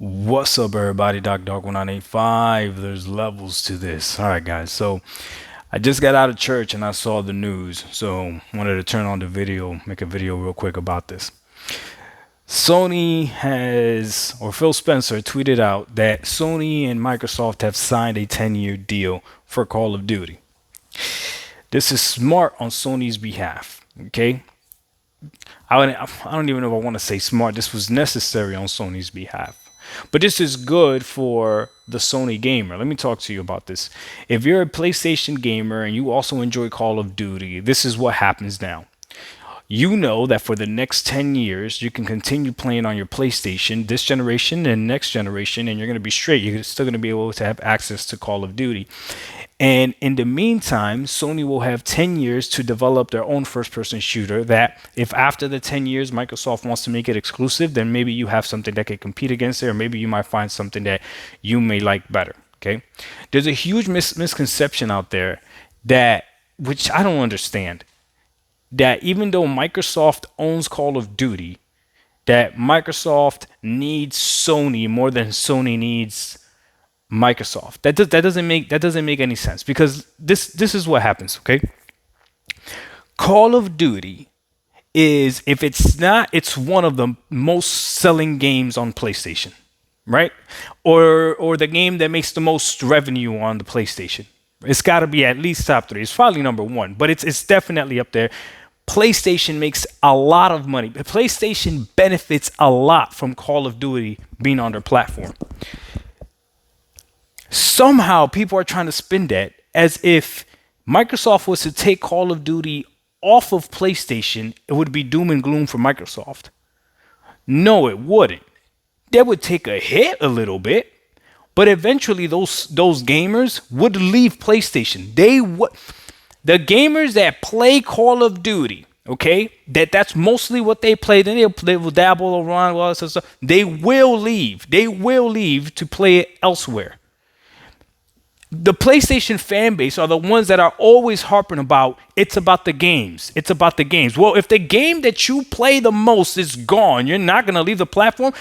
What's up, everybody? Dog 1985. There's levels to this. All right, guys. So I just got out of church and I saw the news. So wanted to turn on the video, make a video real quick about this. Sony has, or Phil Spencer tweeted out that Sony and Microsoft have signed a 10-year deal for Call of Duty. This is smart on Sony's behalf. Okay. I don't even know if I want to say smart. This was necessary on Sony's behalf. But this is good for the Sony gamer. Let me talk to you about this. If you're a PlayStation gamer and you also enjoy Call of Duty, this is what happens now. You know that for the next 10 years, you can continue playing on your PlayStation, this generation and next generation, and you're going to be straight. You're still going to be able to have access to Call of Duty. And in the meantime, Sony will have 10 years to develop their own first-person shooter that if after the 10 years Microsoft wants to make it exclusive, then maybe you have something that can compete against it, or maybe you might find something that you may like better, okay? There's a huge misconception out there that, which I don't understand, that even though Microsoft owns Call of Duty, that Microsoft needs Sony more than Sony needs Microsoft. That doesn't make any sense, because this is what happens, okay? Call of Duty is, if it's not, it's one of the most selling games on PlayStation, right? Or the game that makes the most revenue on the PlayStation. It's got to be at least top 3. It's probably number 1, but it's definitely up there. PlayStation makes a lot of money. PlayStation benefits a lot from Call of Duty being on their platform. Somehow people are trying to spin that as if Microsoft was to take Call of Duty off of PlayStation, it would be doom and gloom for Microsoft. No, it wouldn't. They would take a hit a little bit, but eventually those gamers would leave PlayStation. The gamers that play Call of Duty, okay, that's mostly what they play. Then they will dabble around, all that stuff. They will leave. They will leave to play it elsewhere. The PlayStation fan base are the ones that are always harping about, it's about the games. It's about the games. Well, if the game that you play the most is gone, you're not going to leave the platform.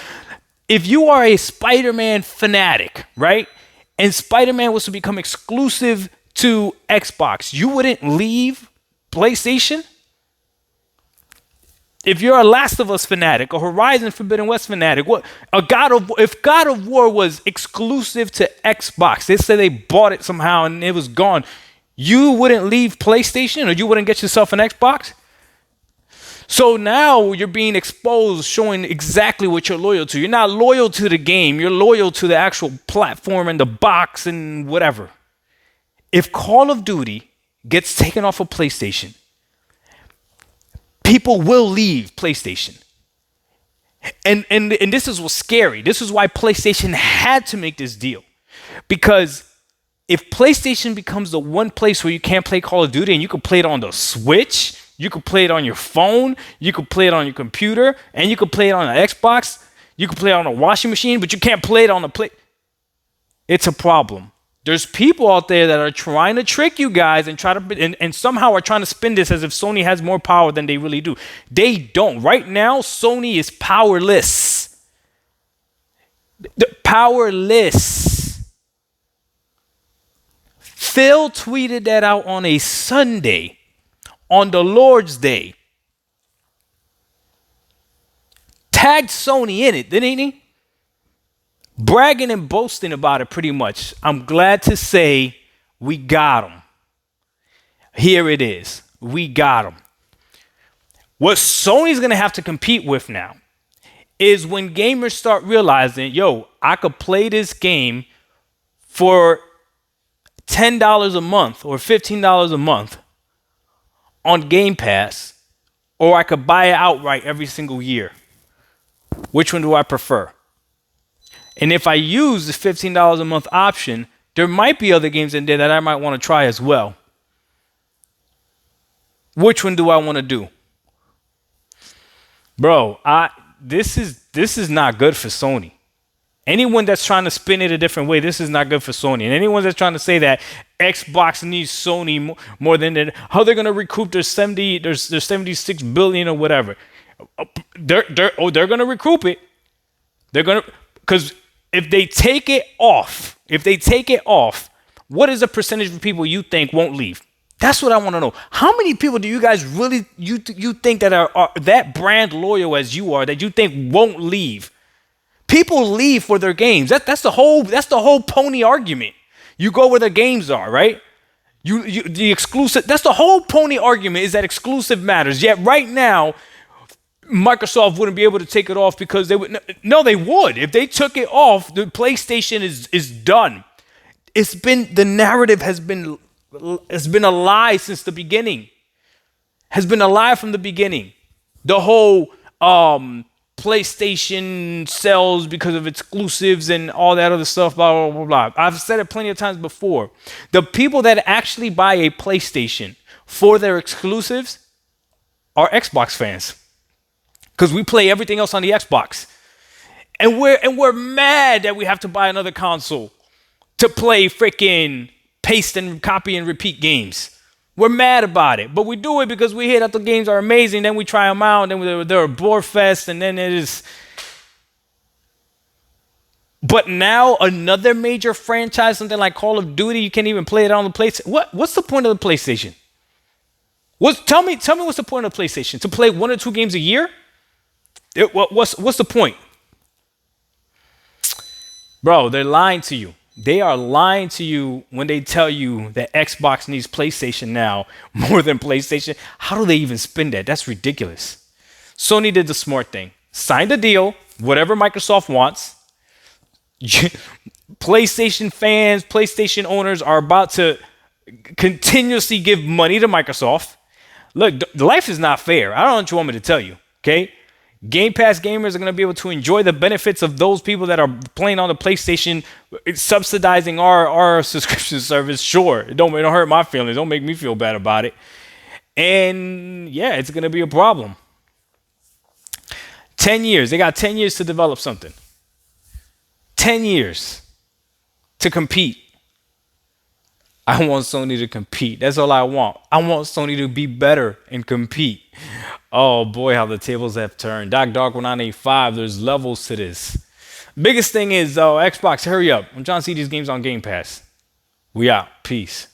If you are a Spider-Man fanatic, right, and Spider-Man was to become exclusive to Xbox, you wouldn't leave PlayStation? If you're a Last of Us fanatic or Horizon Forbidden West fanatic, if God of War was exclusive to Xbox, they said they bought it somehow and it was gone, you wouldn't leave PlayStation, or you wouldn't get yourself an Xbox? So now you're being exposed, showing exactly what you're loyal to. You're not loyal to the game. You're loyal to the actual platform and the box and whatever. If Call of Duty gets taken off of PlayStation, people will leave PlayStation. And this is what's scary. This is why PlayStation had to make this deal. Because if PlayStation becomes the one place where you can't play Call of Duty, and you can play it on the Switch, you can play it on your phone, you can play it on your computer, and you can play it on an Xbox, you can play it on a washing machine, but you can't play it on a it's a problem. There's people out there that are trying to trick you guys and and somehow are trying to spin this as if Sony has more power than they really do. They don't. Right now, Sony is powerless. Powerless. Phil tweeted that out on a Sunday, on the Lord's Day. Tagged Sony in it, didn't he? Bragging and boasting about it pretty much. I'm glad to say we got them. Here it is. We got them. What Sony's going to have to compete with now is when gamers start realizing, yo, I could play this game for $10 a month or $15 a month on Game Pass, or I could buy it outright every single year. Which one do I prefer? And if I use the $15 a month option, there might be other games in there that I might want to try as well. Which one do I want to do? Bro, this is not good for Sony. Anyone that's trying to spin it a different way, this is not good for Sony. And anyone that's trying to say that Xbox needs Sony more than that, how they're going to recoup their 76 billion or whatever. They're going to recoup it. They're going to, because if they take it off, what is the percentage of people you think won't leave? That's what I want to know. How many people do you guys really you think that are that brand loyal as you are, that you think won't leave? People leave for their games. That's the whole pony argument. You go where the games are, right? The exclusive. That's the whole pony argument, is that exclusive matters. Yet right now, Microsoft wouldn't be able to take it off because they would. No, they would. If they took it off, the PlayStation is done. The narrative has been a lie since the beginning. Has been a lie from the beginning. The whole PlayStation sells because of exclusives and all that other stuff, blah, blah, blah, blah. I've said it plenty of times before. The people that actually buy a PlayStation for their exclusives are Xbox fans, because we play everything else on the Xbox. And we're mad that we have to buy another console to play freaking paste and copy and repeat games. We're mad about it, but we do it because we hear that the games are amazing. Then we try them out, and then they're a bore fest, and then it is. But now another major franchise, something like Call of Duty, you can't even play it on the PlayStation. What's the point of the PlayStation? Tell me what's the point of the PlayStation? To play 1 or 2 games a year? What's the point? Bro, they're lying to you. They are lying to you when they tell you that Xbox needs PlayStation now more than PlayStation. How do they even spin that? That's ridiculous. Sony did the smart thing. Signed a deal, whatever Microsoft wants. PlayStation fans, PlayStation owners are about to continuously give money to Microsoft. Look, life is not fair. I don't know what you want me to tell you, okay? Game Pass gamers are going to be able to enjoy the benefits of those people that are playing on the PlayStation. It's subsidizing our subscription service. Sure, it don't hurt my feelings. Don't make me feel bad about it. And yeah, it's going to be a problem. 10 years. They got 10 years to develop something. 10 years to compete. I want Sony to compete. That's all I want. I want Sony to be better and compete. Oh boy, how the tables have turned. Dark 1985, there's levels to this. Biggest thing is, Xbox, hurry up. I'm trying to see these games on Game Pass. We out. Peace.